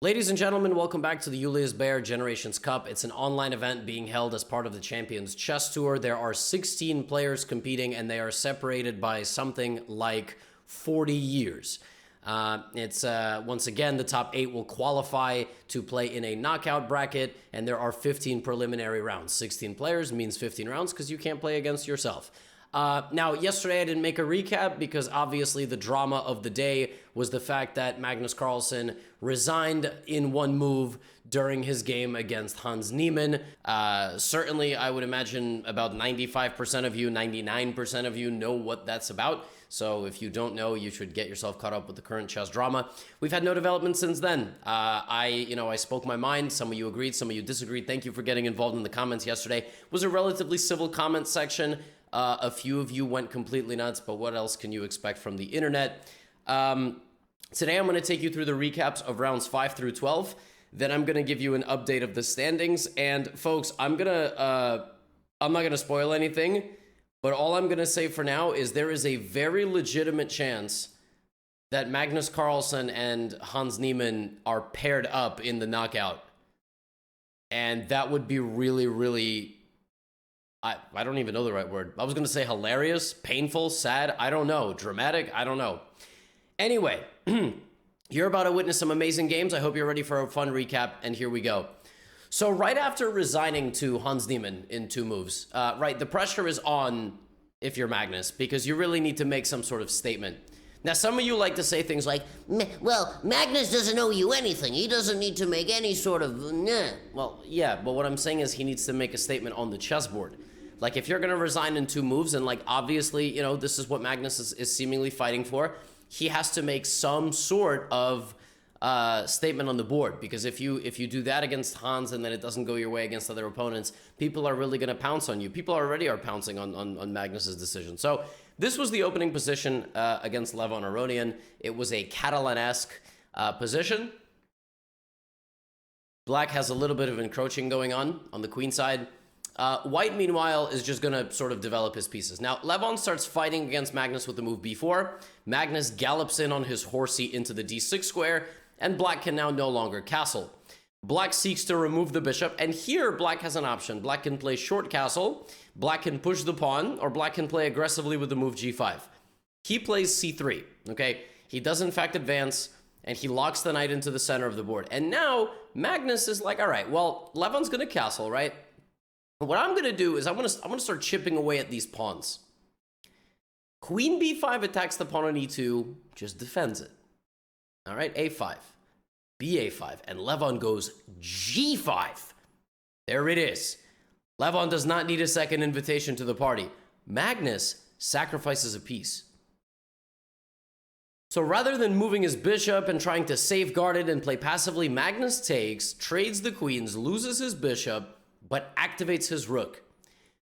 Ladies and gentlemen, welcome back to the Julius Baer Generations Cup. It's an online event being held as part of the Champions Chess Tour. There are 16 players competing, and they are separated by something like 40 years. Once again, the top 8 will qualify to play in a knockout bracket, and there are 15 preliminary rounds. 16 players means 15 rounds because you can't play against yourself. Now, yesterday I didn't make a recap because obviously the drama of the day was the fact that Magnus Carlsen resigned in one move during his game against Hans Niemann. Certainly, I would imagine about 95% of you, 99% of you know what that's about. So if you don't know, you should get yourself caught up with the current chess drama. We've had no developments since then. I spoke my mind. Some of you agreed, some of you disagreed. Thank you for getting involved in the comments yesterday. It was a relatively civil comment section. A few of you went completely nuts, but what else can you expect from the internet? Today, I'm going to take you through the recaps of rounds 5 through 12. Then I'm going to give you an update of the standings. And folks, I'm not going to spoil anything, but all I'm going to say for now is there is a very legitimate chance that Magnus Carlsen and Hans Niemann are paired up in the knockout. And that would be really, really... I don't even know the right word. I was going to say hilarious, painful, sad. I don't know. Dramatic. I don't know. Anyway, you're about to witness some amazing games. I hope you're ready for a fun recap, and here we go. So right after resigning to Hans Niemann in 2 moves, the pressure is on if you're Magnus, because you really need to make some sort of statement. Now, some of you like to say things like, well, Magnus doesn't owe you anything. He doesn't need to make any sort of... Well, yeah, but what I'm saying is he needs to make a statement on the chessboard. Like, if you're going to resign in 2 moves, and, like, obviously, you know, this is what Magnus is seemingly fighting for, he has to make some sort of statement on the board. Because if you do that against Hans and then it doesn't go your way against other opponents, people are really going to pounce on you. People already are pouncing on Magnus's decision. So this was the opening position against Levon Aronian. It was a Catalan-esque position. Black has a little bit of encroaching going on the queen side. White, meanwhile, is just going to sort of develop his pieces. Now, Levon starts fighting against Magnus with the move b4. Magnus gallops in on his horsey into the d6 square, and Black can now no longer castle. Black seeks to remove the bishop, and here Black has an option. Black can play short castle, Black can push the pawn, or Black can play aggressively with the move g5. He plays c3, okay? He does, in fact, advance, and he locks the knight into the center of the board. And now, Magnus is like, all right, well, Levon's going to castle, right? What I'm going to do is I'm going to start chipping away at these pawns. Queen b5 attacks the pawn on e2, just defends it. All right, a5, ba5, and Levon goes g5. There it is. Levon does not need a second invitation to the party. Magnus sacrifices a piece. So rather than moving his bishop and trying to safeguard it and play passively, Magnus takes, trades the queens, loses his bishop, but activates his rook.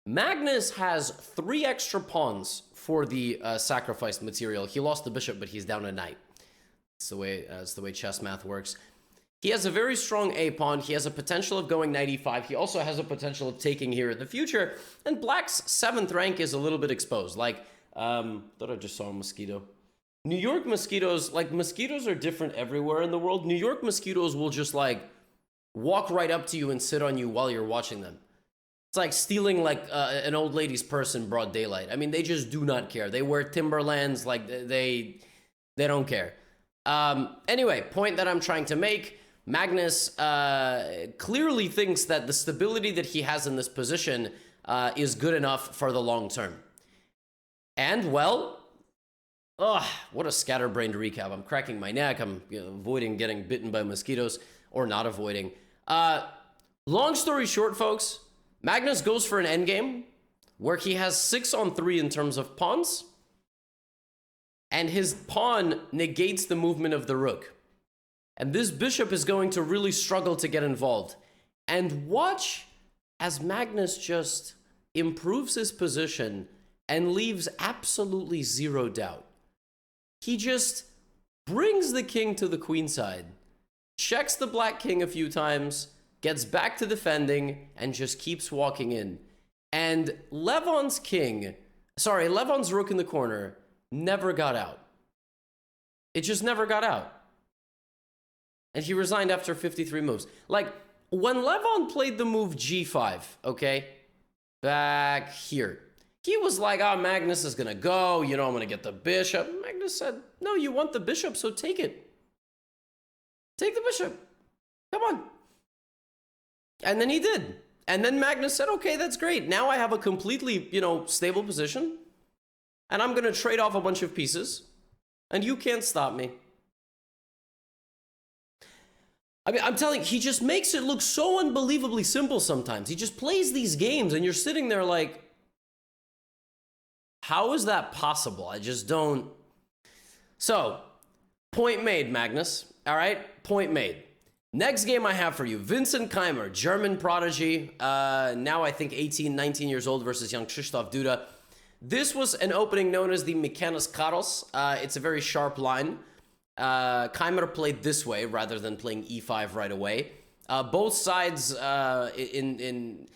Magnus has 3 extra pawns for the sacrificed material. He lost the bishop, but he's down a knight. That's the way chess math works. He has a very strong a-pawn. He has a potential of going knight e5. He also has a potential of taking here in the future. And Black's 7th rank is a little bit exposed. Like, thought I just saw a mosquito. New York mosquitoes, like, mosquitoes are different everywhere in the world. New York mosquitoes will just, like, walk right up to you and sit on you while you're watching them. It's like stealing, like, an old lady's purse in broad daylight. I mean, they just do not care. They wear Timberlands, like, they don't care. Anyway, point that I'm trying to make, Magnus clearly thinks that the stability that he has in this position is good enough for the long term. And, well, what a scatterbrained recap. I'm cracking my neck. I'm avoiding getting bitten by mosquitoes, or not avoiding. Long story short, folks, Magnus goes for an endgame where he has 6 on 3 in terms of pawns, and his pawn negates the movement of the rook. And this bishop is going to really struggle to get involved. And watch as Magnus just improves his position and leaves absolutely 0 doubt. He just brings the king to the queen side, checks the black king a few times, gets back to defending, and just keeps walking in. And Levon's rook in the corner never got out. It just never got out. And he resigned after 53 moves. Like, when Levon played the move G5, okay, back here, he was like, oh, Magnus is going to go. You know, I'm going to get the bishop. Magnus said, no, you want the bishop, so take it. Take the bishop. Come on. And then he did. And then Magnus said, okay, that's great. Now I have a completely, you know, stable position. And I'm going to trade off a bunch of pieces. And you can't stop me. I mean, I'm telling you, he just makes it look so unbelievably simple sometimes. He just plays these games and you're sitting there like, how is that possible? I just don't. So, point made, Magnus. All right, point made. Next game I have for you, Vincent Keymer, German prodigy, now I think 18, 19 years old versus young Krzysztof Duda. This was an opening known as the Mechanus Carlsen. It's a very sharp line. Keymer played this way rather than playing e5 right away. Both sides in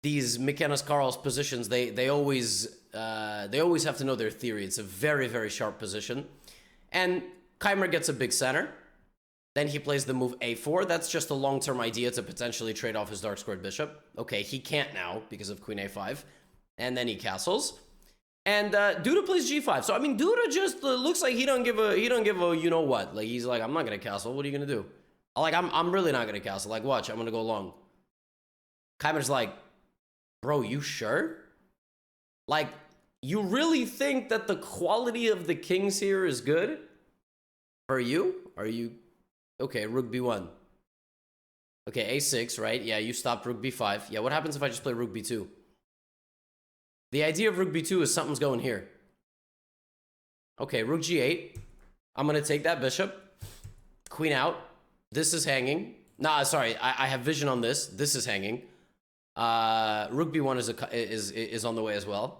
these Mechanus Carlsen positions, they always have to know their theory. It's a very, very sharp position. And Keymer gets a big center. Then he plays the move a4. That's just a long-term idea to potentially trade off his dark squared bishop. Okay, he can't now because of queen a5. And then he castles. And Duda plays g5. So I mean, Duda just looks like he don't give a you know what. Like he's like, I'm not gonna castle. What are you gonna do? Like I'm really not gonna castle. Like watch, I'm gonna go long. Keymer's like, bro, you sure? Like, you really think that the quality of the kings here is good for you? Are you? Okay, rook b1. Okay, a6, right? Yeah, you stopped rook b5. Yeah, what happens if I just play rook b2? The idea of rook b2 is something's going here. Okay, rook g8. I'm going to take that bishop. Queen out. This is hanging. Nah, sorry, I have vision on this. This is hanging. Rook b1 is on the way as well.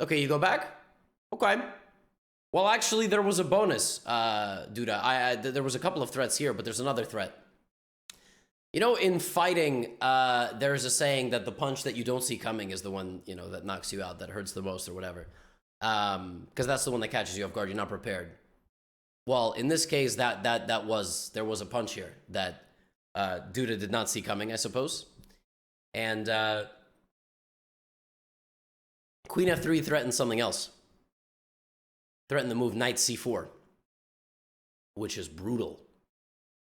Okay, you go back? Okay. Well, actually, there was a bonus, Duda. There was a couple of threats here, but there's another threat. You know, in fighting, there's a saying that the punch that you don't see coming is the one, you know, that knocks you out, that hurts the most or whatever. Because that's the one that catches you off guard. You're not prepared. Well, in this case, there was a punch here that Duda did not see coming, I suppose. And Queen f3 threatens something else. Threaten the move knight c4, which is brutal.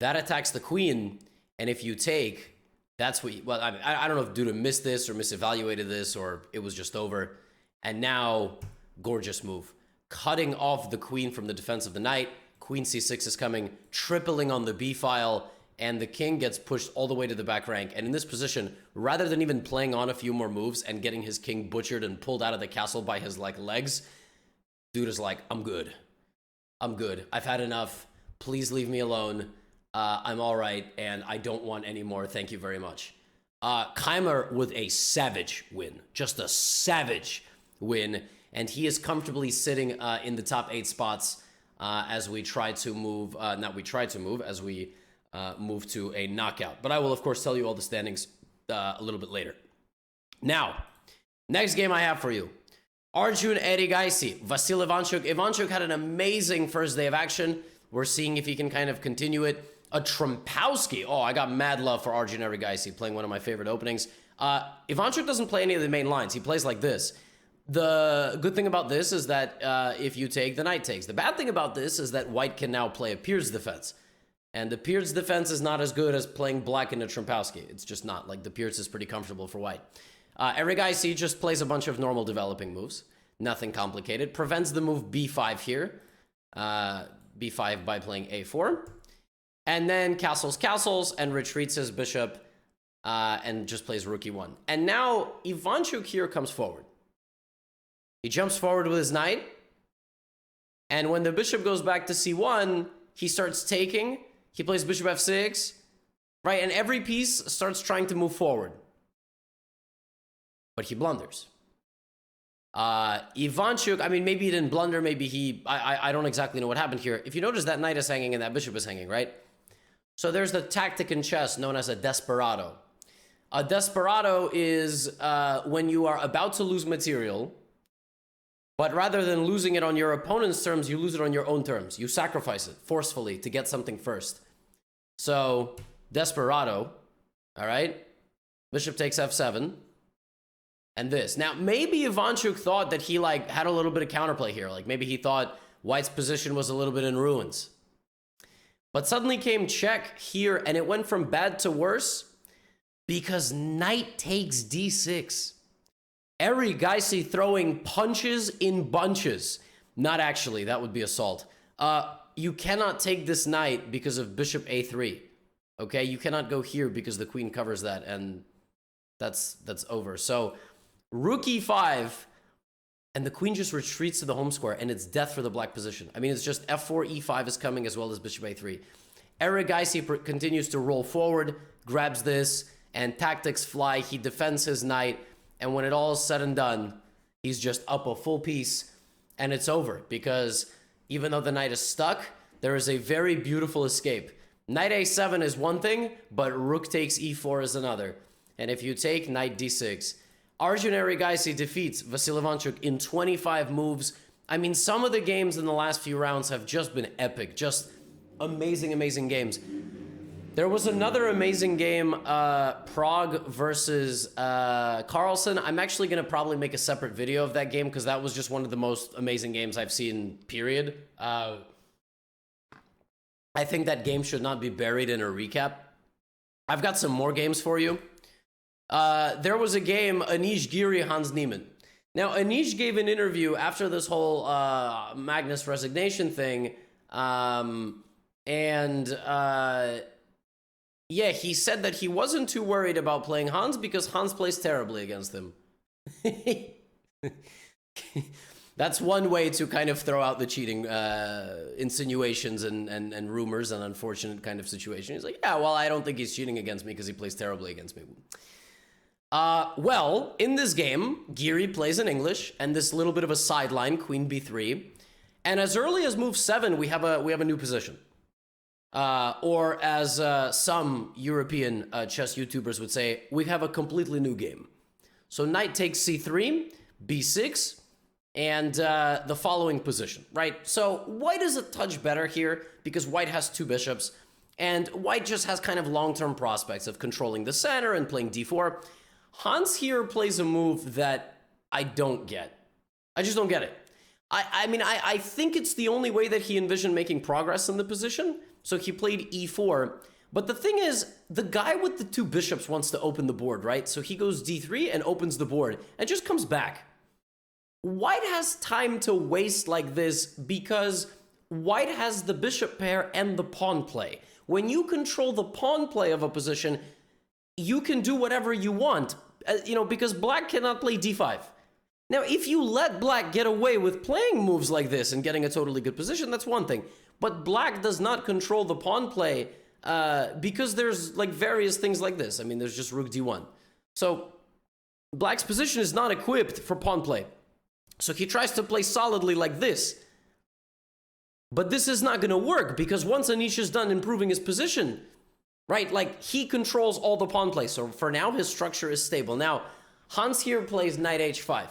That attacks the queen, and if you take, that's what. Well, I mean, I don't know if Duda missed this or misevaluated this, or it was just over. And now, gorgeous move, cutting off the queen from the defense of the knight. Queen c6 is coming, tripling on the b file, and the king gets pushed all the way to the back rank. And in this position, rather than even playing on a few more moves and getting his king butchered and pulled out of the castle by his legs, Duda's like, I'm good. I'm good. I've had enough. Please leave me alone. I'm all right, and I don't want any more. Thank you very much. Keymer with a savage win. Just a savage win. And he is comfortably sitting in the top 8 spots as we try to move. As we move to a knockout. But I will, of course, tell you all the standings a little bit later. Now, next game I have for you. Arjun Erigaisi, Vasil Ivanchuk. Ivanchuk had an amazing first day of action. We're seeing if he can kind of continue it. A Trumpowski. Oh, I got mad love for Arjun Erigaisi, playing one of my favorite openings. Ivanchuk doesn't play any of the main lines. He plays like this. The good thing about this is that if you take, the knight takes. The bad thing about this is that white can now play a Pier's defense. And the Pier's defense is not as good as playing black in a Trumpowski. It's just not. Like, the Pier's is pretty comfortable for white. Erigaisi just plays a bunch of normal developing moves. Nothing complicated. Prevents the move b5 here. b5 by playing a4. And then castles, and retreats his bishop, and just plays rook e1. And now Ivanchuk here comes forward. He jumps forward with his knight. And when the bishop goes back to c1, he starts taking. He plays bishop f6, right? And every piece starts trying to move forward. But he blunders. Ivanchuk, I mean, maybe he didn't blunder. Maybe I don't exactly know what happened here. If you notice, that knight is hanging and that bishop is hanging, right? So there's the tactic in chess known as a desperado. A desperado is when you are about to lose material But rather than losing it on your opponent's terms, you lose it on your own terms. You sacrifice it forcefully to get something first. So, Desperado, all right? Bishop takes f7. And this. Now, maybe Ivanchuk thought that he, like, had a little bit of counterplay here. Like, maybe he thought White's position was a little bit in ruins. But suddenly came check here, and it went from bad to worse because knight takes d6. Erigaisi throwing punches in bunches. Not actually, that would be assault. You cannot take this knight because of bishop a3. Okay, you cannot go here because the queen covers that, and that's over. So, rook e5, and the queen just retreats to the home square, and it's death for the black position. I mean, it's just f4, e5 is coming, as well as bishop a3. Erigaisi continues to roll forward, grabs this, and tactics fly. He defends his knight, and when it all is said and done, he's just up a full piece, and it's over, because even though the knight is stuck, there is a very beautiful escape. Knight a7 is one thing, but rook takes e4 is another. And if you take knight d6, Arjun Erigaisi defeats Vasil Ivanchuk in 25 moves. I mean, some of the games in the last few rounds have just been epic. Just amazing, amazing games. There was another amazing game, Prague versus Carlsen. I'm actually going to probably make a separate video of that game because that was just one of the most amazing games I've seen, period. I think that game should not be buried in a recap. I've got some more games for you. There was a game, Anish Giri, Hans Niemann. Now, Anish gave an interview after this whole Magnus resignation thing, yeah, he said that he wasn't too worried about playing Hans because Hans plays terribly against him. That's one way to kind of throw out the cheating insinuations and rumors and unfortunate kind of situation. He's like, yeah, well, I don't think he's cheating against me because he plays terribly against me. Well, in this game, Giri plays in English, and this little bit of a sideline, queen b3. And as early as move 7, we have a new position. Or as some European chess YouTubers would say, we have a completely new game. So knight takes c3, b6, and the following position, right? So white is a touch better here because white has 2 bishops, and white just has kind of long-term prospects of controlling the center and playing d4. Hans here plays a move that I don't get. I just don't get it. I mean, I think it's the only way that he envisioned making progress in the position. So he played e4. But the thing is, the guy with the 2 bishops wants to open the board, right? So he goes d3 and opens the board and just comes back. White has time to waste like this because white has the bishop pair and the pawn play. When you control the pawn play of a position, you can do whatever you want, because black cannot play d5. Now, if you let black get away with playing moves like this and getting a totally good position, that's one thing. But black does not control the pawn play because there's like various things like this. I mean, there's just rook d1. So black's position is not equipped for pawn play. So he tries to play solidly like this. But this is not going to work because once Anish is done improving his position, right, like he controls all the pawn play. So for now, his structure is stable. Now, Hans here plays knight h5.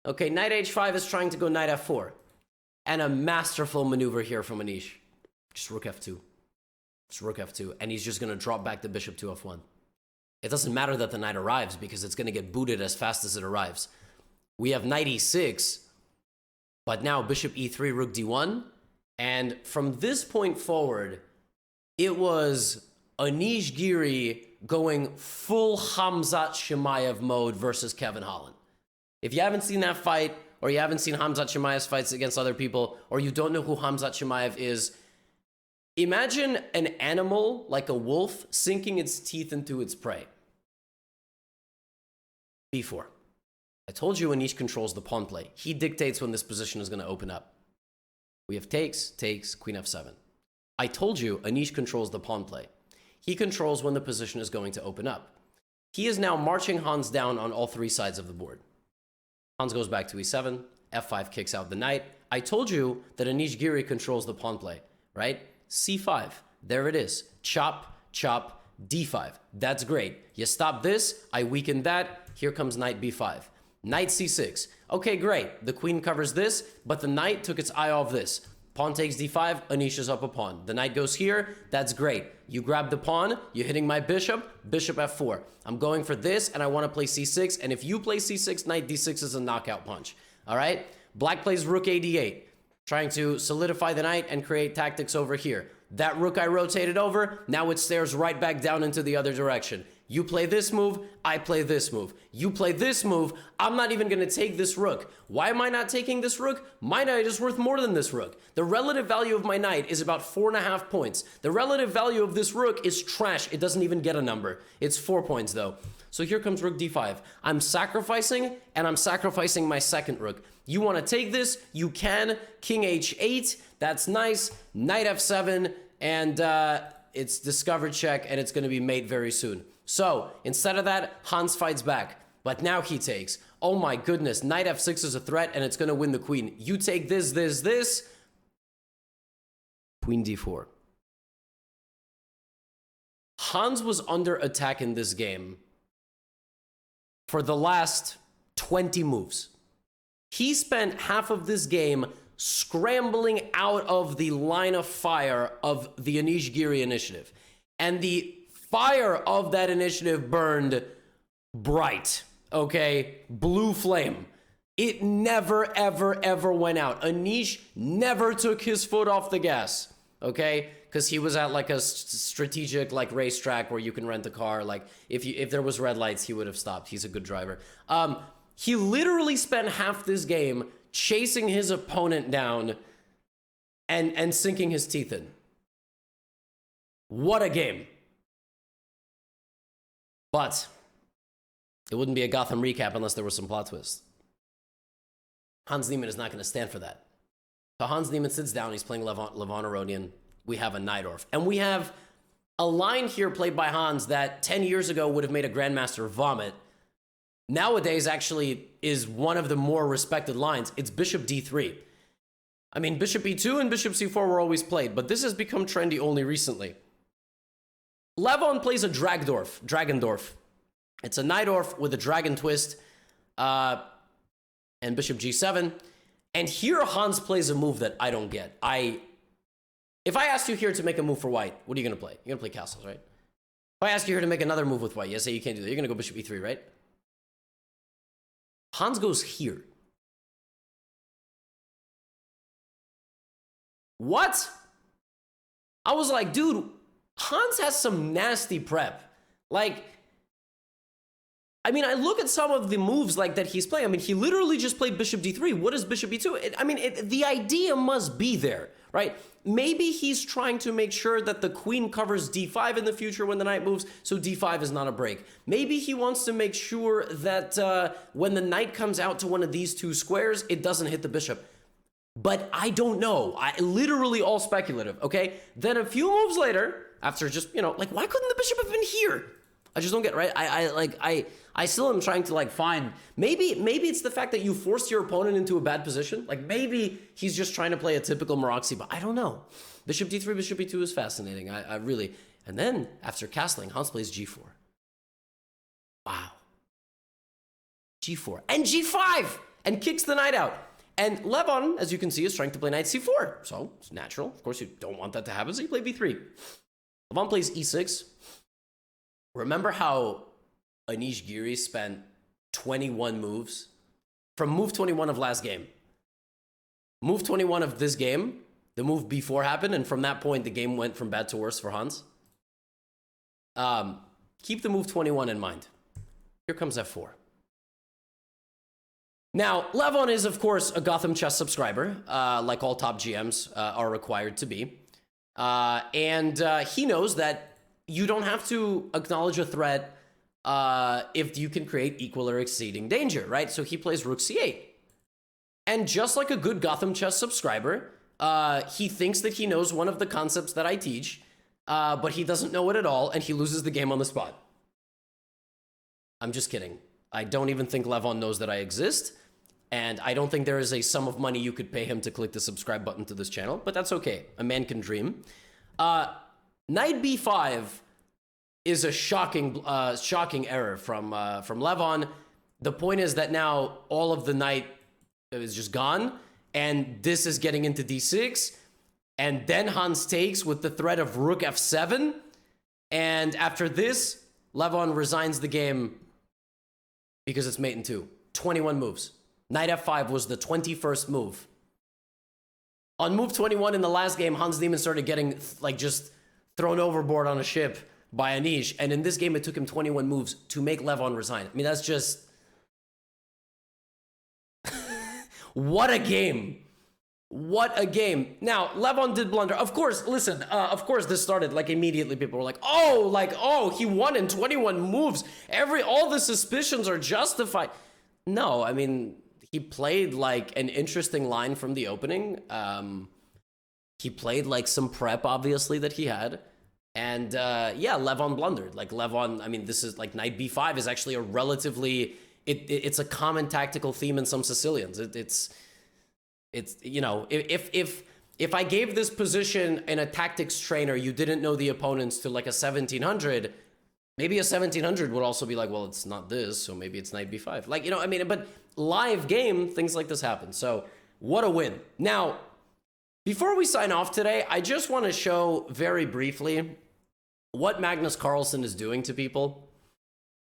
Okay, knight h5 is trying to go knight f4. And a masterful maneuver here from Anish. Just rook f2. Just rook f2. And he's just going to drop back the bishop to f1. It doesn't matter that the knight arrives because it's going to get booted as fast as it arrives. We have knight e6. But now bishop e3, rook d1. And from this point forward, it was Anish Giri going full Khamzat Chimaev mode versus Kevin Holland. If you haven't seen that fight, or you haven't seen Khamzat Chimaev's fights against other people, or you don't know who Khamzat Chimaev is, imagine an animal like a wolf sinking its teeth into its prey. b4. I told you Anish controls the pawn play. He dictates when this position is going to open up. We have takes, queen f7. I told you Anish controls the pawn play. He controls when the position is going to open up. He is now marching Hans down on all 3 sides of the board. Hans goes back to e7, f5 kicks out the knight. I told you that Anish Giri controls the pawn play, right? c5, there it is. Chop, chop, d5. That's great. You stop this, I weaken that. Here comes knight b5. Knight c6. Okay, great. The queen covers this, but the knight took its eye off this. Pawn takes d5, Anisha's up a pawn. The knight goes here, that's great. You grab the pawn, you're hitting my bishop, bishop f4. I'm going for this, and I want to play c6, and if you play c6, knight d6 is a knockout punch. All right? Black plays rook a d8, trying to solidify the knight and create tactics over here. That rook I rotated over, now it stares right back down into the other direction. You play this move, I play this move. You play this move, I'm not even going to take this rook. Why am I not taking this rook? My knight is worth more than this rook. The relative value of my knight is about 4.5 points. The relative value of this rook is trash. It doesn't even get a number. It's 4 points though. So here comes rook d5. I'm sacrificing, and I'm sacrificing my second rook. You want to take this? You can. King h8. That's nice. Knight f7. And it's discovered check, and it's going to be mate very soon. So instead of that, Hans fights back. But now he takes. Oh my goodness. Knight f6 is a threat, and it's going to win the queen. You take this, this, this. Queen d4. Hans was under attack in this game for the last 20 moves. He spent half of this game scrambling out of the line of fire of the Anish Giri initiative. And the fire of that initiative burned bright, okay? Blue flame. It never, ever, ever went out. Anish never took his foot off the gas, okay? Because he was at like a strategic like racetrack where you can rent a car. Like if there was red lights, he would have stopped. He's a good driver. He literally spent half this game chasing his opponent down and sinking his teeth in. What a game. But it wouldn't be a Gotham recap unless there was some plot twist. Hans Niemann is not going to stand for that. So Hans Niemann sits down. He's playing Levon Aronian. We have a Najdorf. And we have a line here played by Hans that 10 years ago would have made a grandmaster vomit. Nowadays, actually, is one of the more respected lines. It's bishop d3. I mean, bishop e2 and bishop c4 were always played, but this has become trendy only recently. Levon plays a Dragendorf. It's a Najdorf with a dragon twist, and bishop g7. And here Hans plays a move that I don't get. If I asked you here to make a move for white, what are you going to play? You're going to play castles, right? If I ask you here to make another move with white, you say you can't do that. You're going to go bishop e3, right? Hans goes here. What? I was like, dude, Hans has some nasty prep. Like, I mean, I look at some of the moves like that he's playing. I mean, he literally just played bishop d3. What is bishop e2? The idea must be there, right? Maybe he's trying to make sure that the queen covers d5 in the future when the knight moves, so d5 is not a break. Maybe he wants to make sure that when the knight comes out to one of these two squares, it doesn't hit the bishop. But I don't know. Literally all speculative, okay? Then a few moves later, after just, like, why couldn't the bishop have been here? I just don't get it, right? I still am trying to like find, maybe it's the fact that you forced your opponent into a bad position. Like maybe he's just trying to play a typical Maroczy, but I don't know. Bishop d3, bishop e2 is fascinating. I really, and then after castling, Hans plays g4. Wow. g4 and g5 and kicks the knight out. And Levon, as you can see, is trying to play knight c4. So it's natural. Of course, you don't want that to happen, so you play b3. Levon plays e6. Remember how Anish Giri spent 21 moves? From move 21 of last game. Move 21 of this game, the move before happened, and from that point, the game went from bad to worse for Hans. Keep the move 21 in mind. Here comes f4. Now, Levon is, of course, a GothamChess subscriber, like all top GMs are required to be. And he knows that you don't have to acknowledge a threat if you can create equal or exceeding danger, right? So he plays rook c8. And just like a good GothamChess subscriber, he thinks that he knows one of the concepts that I teach, but he doesn't know it at all, and he loses the game on the spot. I'm just kidding. I don't even think Levon knows that I exist, and I don't think there is a sum of money you could pay him to click the subscribe button to this channel, but that's okay. A man can dream. Knight b5 is a shocking error from Levon. The point is that now all of the knight is just gone, and this is getting into d6, and then Hans takes with the threat of rook f7, and after this, Levon resigns the game because it's mate in 2. 21 moves. Knight f5 was the 21st move. On move 21 in the last game, Hans Niemann started getting like just thrown overboard on a ship by Anish, and in this game it took him 21 moves to make Levon resign. I mean, that's just... What a game. What a game. Now, Levon did blunder. Of course, listen, of course this started like immediately. People were like, oh, he won in 21 moves. All the suspicions are justified. No, I mean, he played like an interesting line from the opening. He played like some prep, obviously, that he had. And yeah, Levon blundered. Like Levon, I mean, this is like knight b5 is actually a relatively... It's a common tactical theme in some Sicilians. It's you know, if I gave this position in a tactics trainer, you didn't know the opponents to like a 1700, maybe a 1700 would also be like, well, it's not this, so maybe it's knight b5. Like, you know, I mean, but live game, things like this happen. So what a win. Now, before we sign off today, I just want to show very briefly what Magnus Carlsen is doing to people.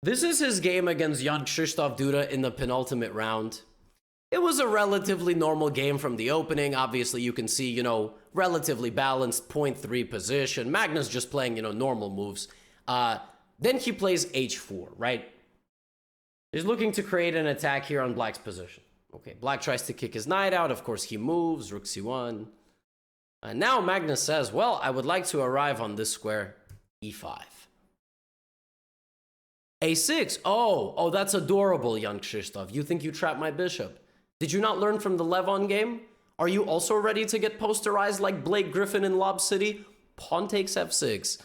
This is his game against Jan Krzysztof Duda in the penultimate round. It was a relatively normal game from the opening. Obviously, you can see, you know, relatively balanced 0.3 position. Magnus just playing, you know, normal moves. Then he plays h4, right? He's looking to create an attack here on Black's position. Okay, Black tries to kick his knight out. Of course, he moves, rook c1. And now Magnus says, well, I would like to arrive on this square, e5. a6. Oh, that's adorable, Jan Krzysztof. You think you trapped my bishop. Did you not learn from the Levon game? Are you also ready to get posterized like Blake Griffin in Lob City? Pawn takes f6.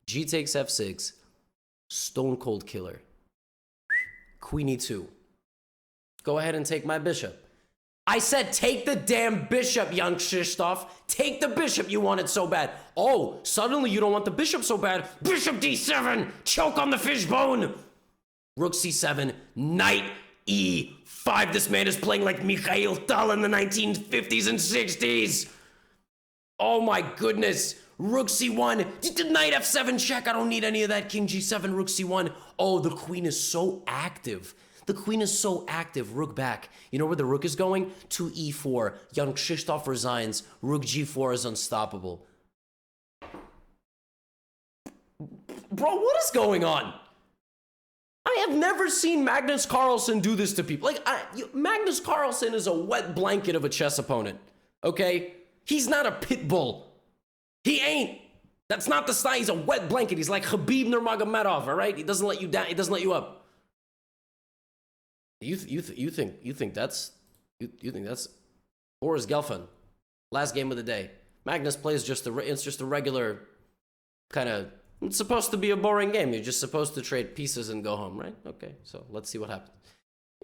G takes f6. Stone cold killer. Queen e2. Go ahead and take my bishop. I said take the damn bishop, Jan Krzysztof. Take the bishop you wanted so bad. Oh, suddenly you don't want the bishop so bad. Bishop d7. Choke on the fishbone. Rook c7. Knight e5. This man is playing like Mikhail Tal in the 1950s and 60s. Oh my goodness. Rook c1. Knight f7 check. I don't need any of that. King g7. Rook c1. Oh, the queen is so active. The queen is so active. Rook back. You know where the rook is going? To e4. Jan Krzysztof resigns. Rook g4 is unstoppable. Bro, what is going on? I have never seen Magnus Carlsen do this to people. Like, Magnus Carlsen is a wet blanket of a chess opponent. Okay? He's not a pit bull. He ain't. That's not the style. He's a wet blanket. He's like Khabib Nurmagomedov, all right? He doesn't let you down. He doesn't let you up. You think that's Boris Gelfand. Last game of the day. Magnus plays it's just a regular kind of, it's supposed to be a boring game. You're just supposed to trade pieces and go home, right? Okay, so let's see what happens.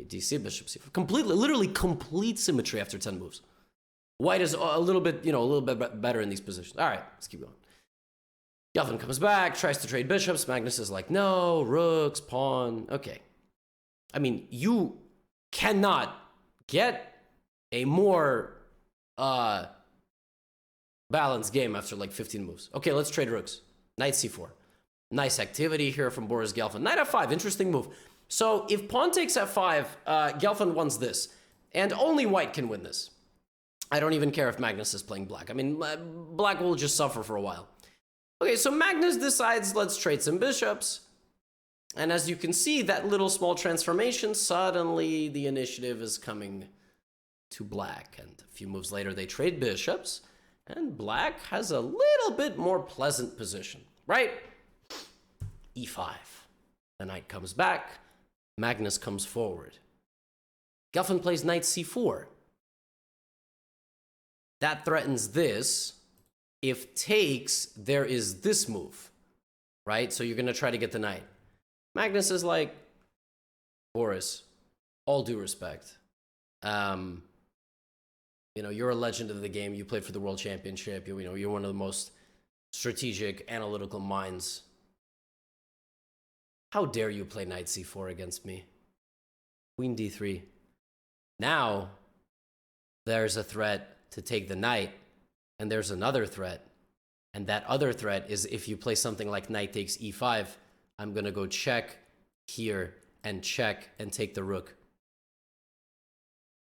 DC, bishop c4. Literally complete symmetry after 10 moves. White is a little bit, you know, a little bit better in these positions. All right, let's keep going. Gelfand comes back, tries to trade bishops. Magnus is like, no, rooks, pawn. Okay. I mean, you cannot get a more balanced game after like 15 moves. Okay, let's trade rooks. Knight c4. Nice activity here from Boris Gelfand. Knight f5, interesting move. So if pawn takes f5, Gelfand wins this. And only white can win this. I don't even care if Magnus is playing black. I mean, black will just suffer for a while. Okay, so Magnus decides, let's trade some bishops. And as you can see, that little small transformation, suddenly the initiative is coming to black. And a few moves later, they trade bishops. And black has a little bit more pleasant position, right? e5. The knight comes back. Magnus comes forward. Gelfand plays knight c4. That threatens this. If takes, there is this move, right? So you're going to try to get the knight. Magnus is like, Boris, all due respect. You know, you're a legend of the game. You played for the World Championship. You know, you're one of the most strategic, analytical minds. How dare you play knight c4 against me? Queen d3. Now, there's a threat to take the knight, and there's another threat. And that other threat is if you play something like knight takes e5, I'm going to go check here and check and take the rook.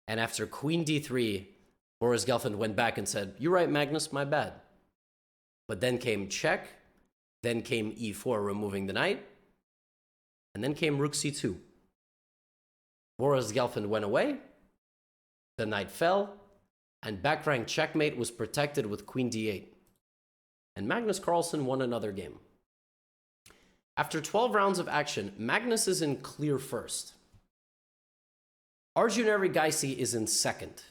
And after queen d3, Boris Gelfand went back and said, "You're right, Magnus, my bad." But then came check, then came e4, removing the knight, and then came rook c2. Boris Gelfand went away, the knight fell, and back rank checkmate was protected with queen d8. And Magnus Carlsen won another game. After 12 rounds of action, Magnus is in clear first. Arjun Erigaisi is in second.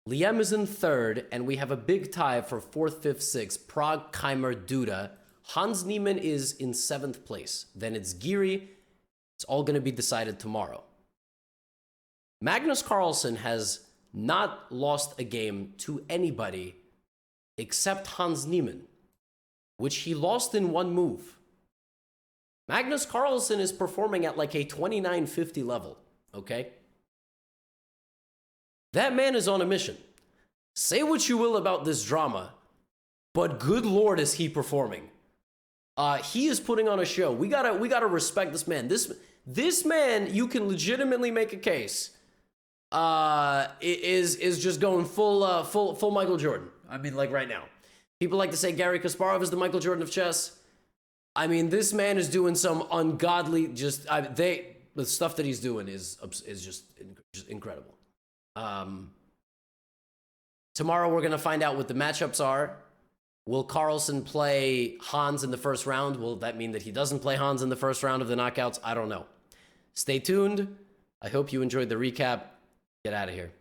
Liam is in third, and we have a big tie for fourth, fifth, sixth. Prague, Keymer, Duda. Hans Niemann is in seventh place. Then it's Giri. It's all going to be decided tomorrow. Magnus Carlsen has not lost a game to anybody except Hans Niemann, which he lost in one move. Magnus Carlsen is performing at like a 2950 level, okay? That man is on a mission. Say what you will about this drama, but good Lord is he performing. He is putting on a show. We gotta respect this man. This man, you can legitimately make a case, is just going full Michael Jordan. I mean, like right now. People like to say Garry Kasparov is the Michael Jordan of chess. I mean, this man is doing some ungodly, the stuff that he's doing is just incredible. Tomorrow we're going to find out what the matchups are. Will Carlsen play Hans in the first round? Will that mean that he doesn't play Hans in the first round of the knockouts? I don't know. Stay tuned. I hope you enjoyed the recap. Get out of here.